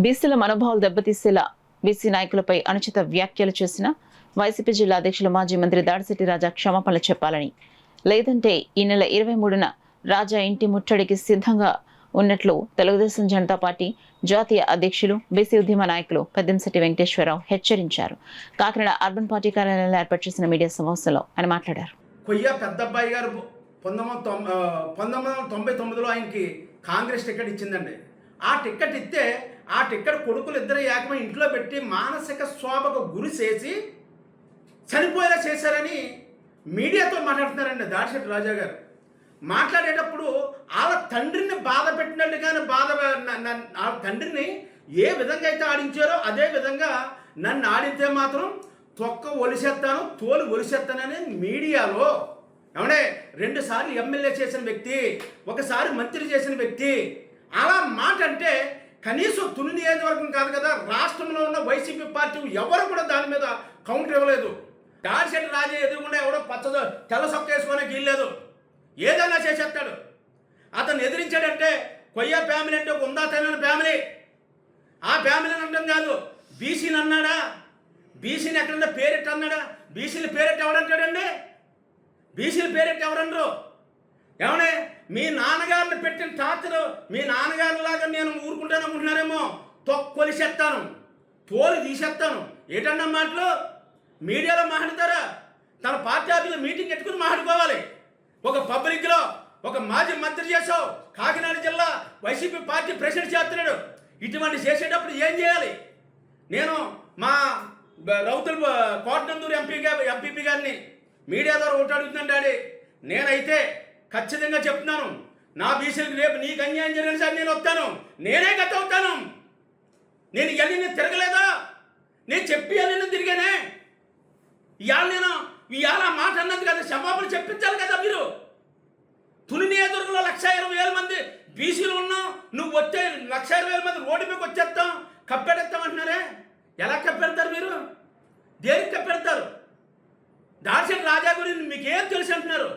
బీసీల మనోభావాలు దెబ్బతీసేలా బీసీ నాయకులపై అనుచిత వ్యాఖ్యలు చేసిన వైసీపీ జిల్లా అధ్యక్షులు మాజీ మంత్రి దాడిశెట్టి రాజా క్షమాపణలు చెప్పాలని, లేదంటే ఈ నెల 23న రాజా ఇంటి ముట్టడికి సిద్ధంగా ఉన్నట్లు తెలుగుదేశం జనతా పార్టీ జాతీయ అధ్యక్షులు బీసీ ఉద్యమ నాయకులు పెద్దంశెట్టి వెంకటేశ్వరరావు హెచ్చరించారు. కాకినాడ అర్బన్ పార్టీ కార్యాలయంలో ఏర్పాటు చేసిన మీడియా సమావేశంలో ఆయన మాట్లాడారు. కొయ్య పెద్దబ్బాయి గారు 1999లో ఆయనకి కాంగ్రెస్ టికెట్ ఇచ్చిందండి. ఆ టికెట్ ఇస్తే ఆ టికెట్ కొడుకులు ఇద్దరు ఏకమై ఇంట్లో పెట్టి మానసిక శోభకు గురి చేసి చనిపోయేలా చేశారని మీడియాతో మాట్లాడుతున్నారండి దాడిశెట్టి రాజా గారు. మాట్లాడేటప్పుడు వాళ్ళ తండ్రిని బాధ పెట్టినట్టుగానే వాళ్ళ తండ్రిని ఏ విధంగా అయితే ఆడించారో అదే విధంగా నన్ను ఆడితే మాత్రం తొక్క ఒలిసేస్తాను, తోలు ఒలిసేస్తానని మీడియాలో ఏమంటే 2 సార్లు ఎమ్మెల్యే చేసిన వ్యక్తి, ఒకసారి మంత్రి చేసిన వ్యక్తి అలా మాట అంటే కనీసం తుని నియోజకవర్గం కాదు కదా, రాష్ట్రంలో ఉన్న వైసీపీ పార్టీ ఎవరు కూడా దాని మీద కౌంటర్ ఇవ్వలేదు. దాడిశెట్టి రాజా ఎదురుకుండా ఎవడో తెల్ల సొక్క వేసుకునే గీల్లేదు, ఏదైనా చేసేస్తాడు. అతను ఎదిరించాడంటే కొయ్య ఫ్యామిలీ అంటే ఒక ఉందాతైన ఫ్యామిలీ. ఆ ఫ్యామిలీని అనడం కాదు, బీసీని అన్నాడా? బీసీని ఎక్కడన్నా పేరెట్టి అన్నాడా? బీసీని పేరెట్టి ఎవడంటాడండి? బీసీని పేరెట్టి ఎవరన్నారు? ఏమనే మీ నాన్నగారిని పెట్టిన టార్చర్, మీ నాన్నగారిలాగా నేను ఊరుకుంటాను అనుకుంటున్నారేమో, తొక్కొలిసేస్తాను, తోలు తీసేస్తాను. ఏంటన్నా మాటలు మీడియాలో మాట్లాడతారా? తన పార్టీ ఆఫీసులో మీటింగ్ పెట్టుకుని మాట్లాడుకోవాలి. ఒక పబ్లిక్లో ఒక మాజీ మంత్రి చేసావు, కాకినాడ జిల్లా వైసీపీ పార్టీ ప్రెసిడెంట్ చేస్తున్నాడు. ఇటువంటి చేసేటప్పుడు ఏం చేయాలి? నేను మా రౌతుల కోటనందూరు ఎంపీపీ గారిని మీడియా ద్వారా ఒకటి అడుగుతున్నాను డాడీ, నేనైతే ఖచ్చితంగా చెప్తున్నాను, నా బీసీలకు రేపు నీకు అన్యాయం జరిగిన సార్ నేను వస్తాను, నేనే గత అవుతాను. నేను ఇవన్నీ తిరగలేదా? నేను చెప్పి అన్నీ తిరిగానే. ఇవాళ మాట అన్నది కదా, క్షమాపణ చెప్పించాలి కదా మీరు. తుని నియోజకవర్గంలో 1,20,000 మంది బీసీలు ఉన్నాం, నువ్వు వచ్చే 1,20,000 మంది రోడ్డు మీకు వచ్చేస్తాం, కప్పెడేస్తాం అంటున్నారే. ఎలా కప్పెడతారు మీరు? దేనికి కప్పెడతారు? దాడిశెట్టి రాజా గురించి మీకేం తెలుసు అంటున్నారు.